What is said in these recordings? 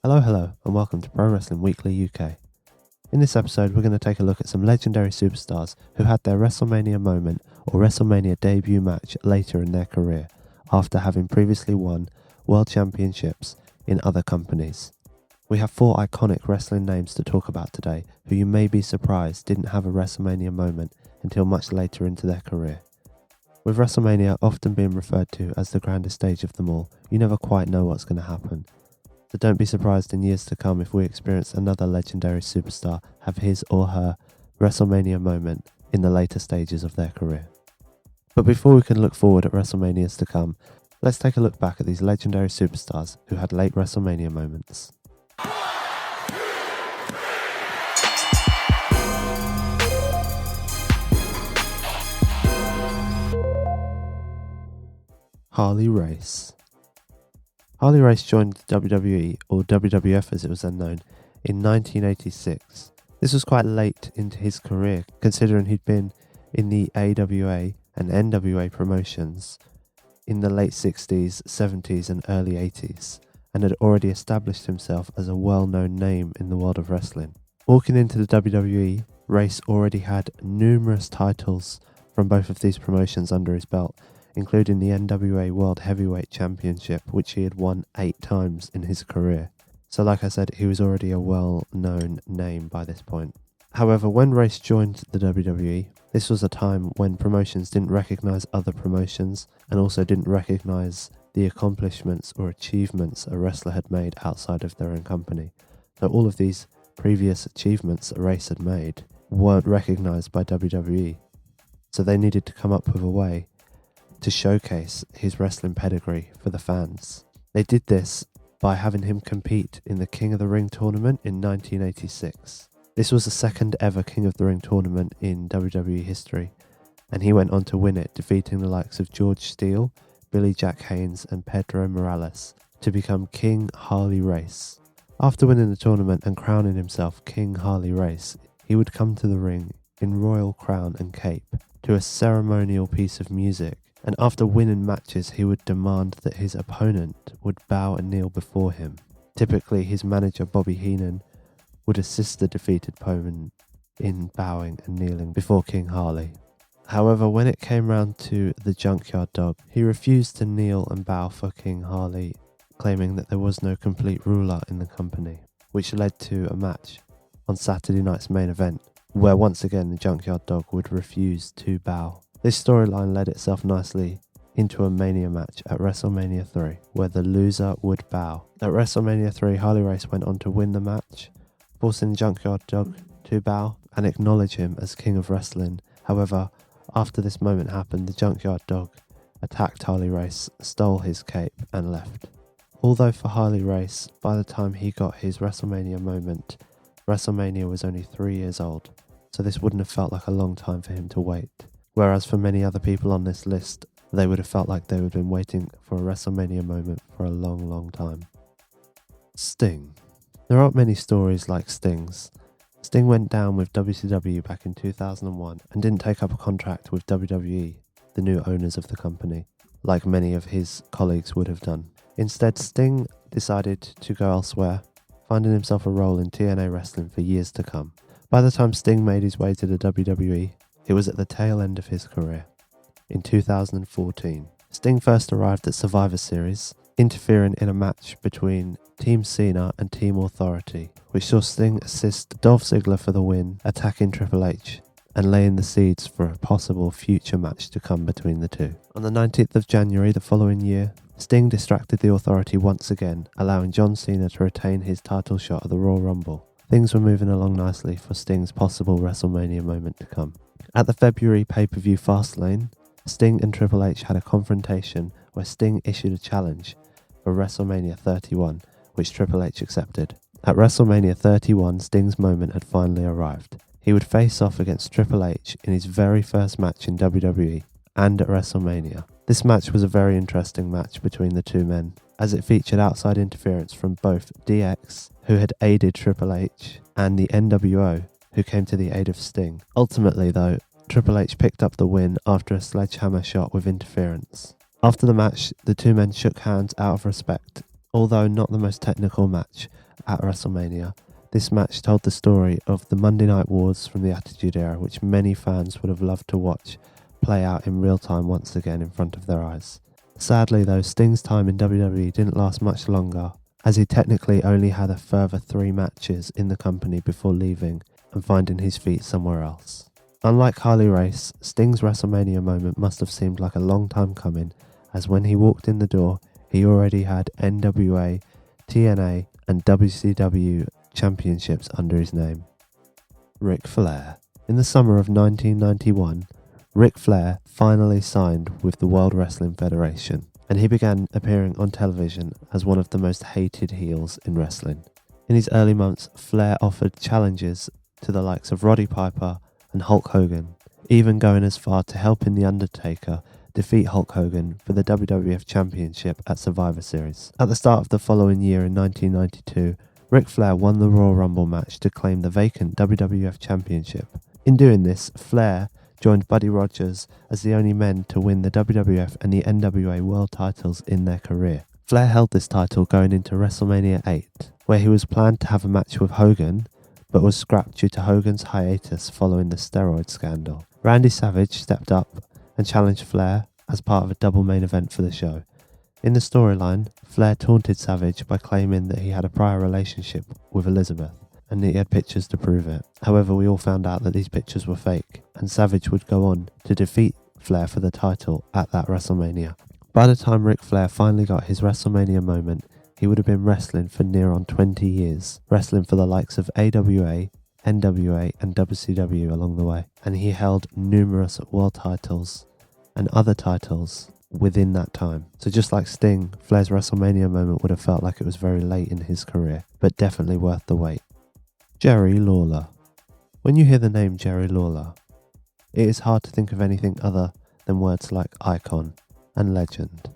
Hello, and welcome to Pro Wrestling Weekly UK. In this episode, we're going to take a look at some legendary superstars who had their WrestleMania moment or WrestleMania debut match later in their career, after having previously won World Championships in other companies. We have 4 iconic wrestling names to talk about today, who you may be surprised didn't have a WrestleMania moment until much later into their career. With WrestleMania often being referred to as the grandest stage of them all, you never quite know what's going to happen. So don't be surprised in years to come if we experience another legendary superstar have his or her WrestleMania moment in the later stages of their career. But before we can look forward at WrestleManias to come, let's take a look back at these legendary superstars who had late WrestleMania moments. Harley Race. Harley Race joined the WWE, or WWF as it was then known, in 1986. This was quite late into his career, considering he'd been in the AWA and NWA promotions in the late 60s, 70s and early 80s, and had already established himself as a well-known name in the world of wrestling. Walking into the WWE, Race already had numerous titles from both of these promotions under his belt, including the NWA World Heavyweight Championship, which he had won 8 times in his career. So like I said, he was already a well-known name by this point. However, when Race joined the WWE, this was a time when promotions didn't recognise other promotions and also didn't recognise the accomplishments or achievements a wrestler had made outside of their own company. So all of these previous achievements that Race had made weren't recognised by WWE. So they needed to come up with a way to showcase his wrestling pedigree for the fans. They did this by having him compete in the King of the Ring tournament in 1986. This was the second ever King of the Ring tournament in WWE history, and he went on to win it, defeating the likes of George Steele, Billy Jack Haynes and Pedro Morales to become King Harley Race. After winning the tournament and crowning himself King Harley Race, he would come to the ring in royal crown and cape to a ceremonial piece of music. And after winning matches, he would demand that his opponent would bow and kneel before him. Typically, his manager, Bobby Heenan, would assist the defeated opponent in bowing and kneeling before King Harley. However, when it came round to the Junkyard Dog, he refused to kneel and bow for King Harley, claiming that there was no complete ruler in the company, which led to a match on Saturday night's main event, where once again the Junkyard Dog would refuse to bow. This storyline led itself nicely into a Mania match at WrestleMania 3, where the loser would bow. At WrestleMania 3, Harley Race went on to win the match, forcing the Junkyard Dog to bow and acknowledge him as King of Wrestling. However, after this moment happened, the Junkyard Dog attacked Harley Race, stole his cape and left. Although for Harley Race, by the time he got his WrestleMania moment, WrestleMania was only 3 years old, so this wouldn't have felt like a long time for him to wait. Whereas for many other people on this list, they would have felt like they would have been waiting for a WrestleMania moment for a long time. Sting. There aren't many stories like Sting's. Sting went down with WCW back in 2001 and didn't take up a contract with WWE, the new owners of the company, like many of his colleagues would have done. Instead, Sting decided to go elsewhere, finding himself a role in TNA wrestling for years to come. By the time Sting made his way to the WWE, it was at the tail end of his career. In 2014, Sting first arrived at Survivor Series, interfering in a match between Team Cena and Team Authority, which saw Sting assist Dolph Ziggler for the win, attacking Triple H, and laying the seeds for a possible future match to come between the two. On the 19th of January the following year, Sting distracted the Authority once again, allowing John Cena to retain his title shot at the Royal Rumble. Things were moving along nicely for Sting's possible WrestleMania moment to come. At the February pay-per-view Fastlane, Sting and Triple H had a confrontation where Sting issued a challenge for WrestleMania 31, which Triple H accepted. At WrestleMania 31, Sting's moment had finally arrived. He would face off against Triple H in his very first match in WWE and at WrestleMania. This match was a very interesting match between the two men, as it featured outside interference from both DX, who had aided Triple H, and the NWO, who came to the aid of Sting. Ultimately, though, Triple H picked up the win after a sledgehammer shot with interference. After the match, the two men shook hands out of respect, although not the most technical match, at WrestleMania. This match told the story of the Monday Night Wars from the Attitude Era, which many fans would have loved to watch play out in real time once again in front of their eyes. Sadly though, Sting's time in WWE didn't last much longer, as he technically only had a further 3 matches in the company before leaving and finding his feet somewhere else. Unlike Harley Race, Sting's WrestleMania moment must have seemed like a long time coming, as when he walked in the door, he already had NWA, TNA and WCW championships under his name. Ric Flair. In the summer of 1991, Ric Flair finally signed with the World Wrestling Federation, and he began appearing on television as one of the most hated heels in wrestling. In his early months, Flair offered challenges to the likes of Roddy Piper and Hulk Hogan, even going as far to helping The Undertaker defeat Hulk Hogan for the WWF Championship at Survivor Series. At the start of the following year in 1992, Ric Flair won the Royal Rumble match to claim the vacant WWF Championship. In doing this, Flair joined Buddy Rogers as the only men to win the WWF and the NWA World titles in their career. Flair held this title going into WrestleMania 8, where he was planned to have a match with Hogan, but was scrapped due to Hogan's hiatus following the steroid scandal. Randy Savage stepped up and challenged Flair as part of a double main event for the show. In the storyline, Flair taunted Savage by claiming that he had a prior relationship with Elizabeth, and that he had pictures to prove it. However, we all found out that these pictures were fake, and Savage would go on to defeat Flair for the title at that WrestleMania. By the time Ric Flair finally got his WrestleMania moment, he would have been wrestling for near on 20 years, wrestling for the likes of AWA, NWA and WCW along the way, and he held numerous world titles and other titles within that time. So just like Sting, Flair's WrestleMania moment would have felt like it was very late in his career, but definitely worth the wait. Jerry Lawler. When you hear the name Jerry Lawler, it is hard to think of anything other than words like icon and legend.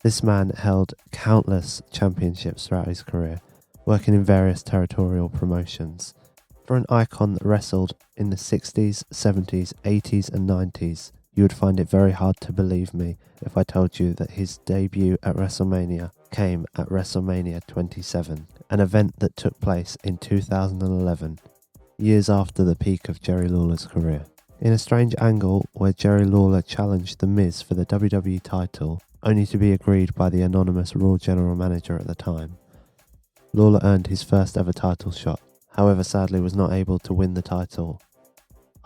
This man held countless championships throughout his career, working in various territorial promotions. For an icon that wrestled in the 60s, 70s, 80s and 90s, you would find it very hard to believe me if I told you that his debut at WrestleMania came at WrestleMania 27, an event that took place in 2011, years after the peak of Jerry Lawler's career. In a strange angle where Jerry Lawler challenged The Miz for the WWE title, only to be agreed by the anonymous Raw general manager at the time, Lawler earned his first ever title shot, however sadly was not able to win the title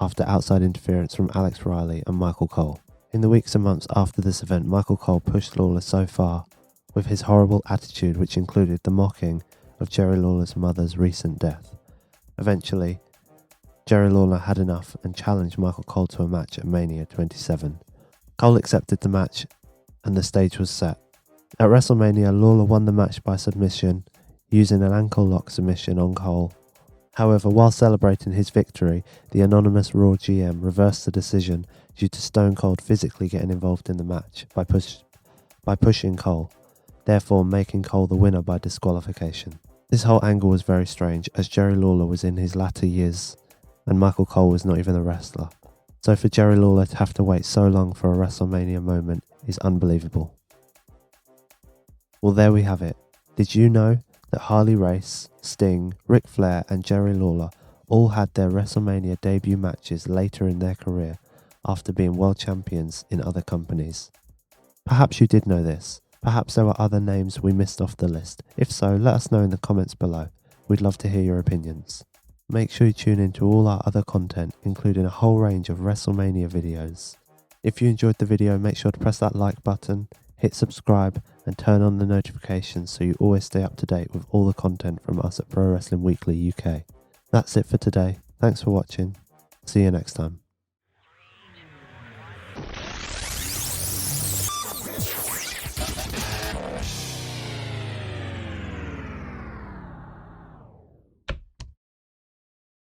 after outside interference from Alex Riley and Michael Cole. In the weeks and months after this event, Michael Cole pushed Lawler so far with his horrible attitude, which included the mocking of Jerry Lawler's mother's recent death. Eventually, Jerry Lawler had enough and challenged Michael Cole to a match at Mania 27. Cole accepted the match and the stage was set. At WrestleMania, Lawler won the match by submission using an ankle lock submission on Cole. However, while celebrating his victory, the anonymous Raw GM reversed the decision due to Stone Cold physically getting involved in the match by pushing Cole, therefore making Cole the winner by disqualification. This whole angle was very strange, as Jerry Lawler was in his latter years and Michael Cole was not even a wrestler. So for Jerry Lawler to have to wait so long for a WrestleMania moment is unbelievable. Well, there we have it. Did you know that Harley Race, Sting, Ric Flair and Jerry Lawler all had their WrestleMania debut matches later in their career after being world champions in other companies? Perhaps you did know this. Perhaps there were other names we missed off the list. If so, let us know in the comments below. We'd love to hear your opinions. Make sure you tune in to all our other content, including a whole range of WrestleMania videos. If you enjoyed the video, make sure to press that like button, hit subscribe and turn on the notifications so you always stay up to date with all the content from us at Pro Wrestling Weekly UK. That's it for today. Thanks for watching. See you next time.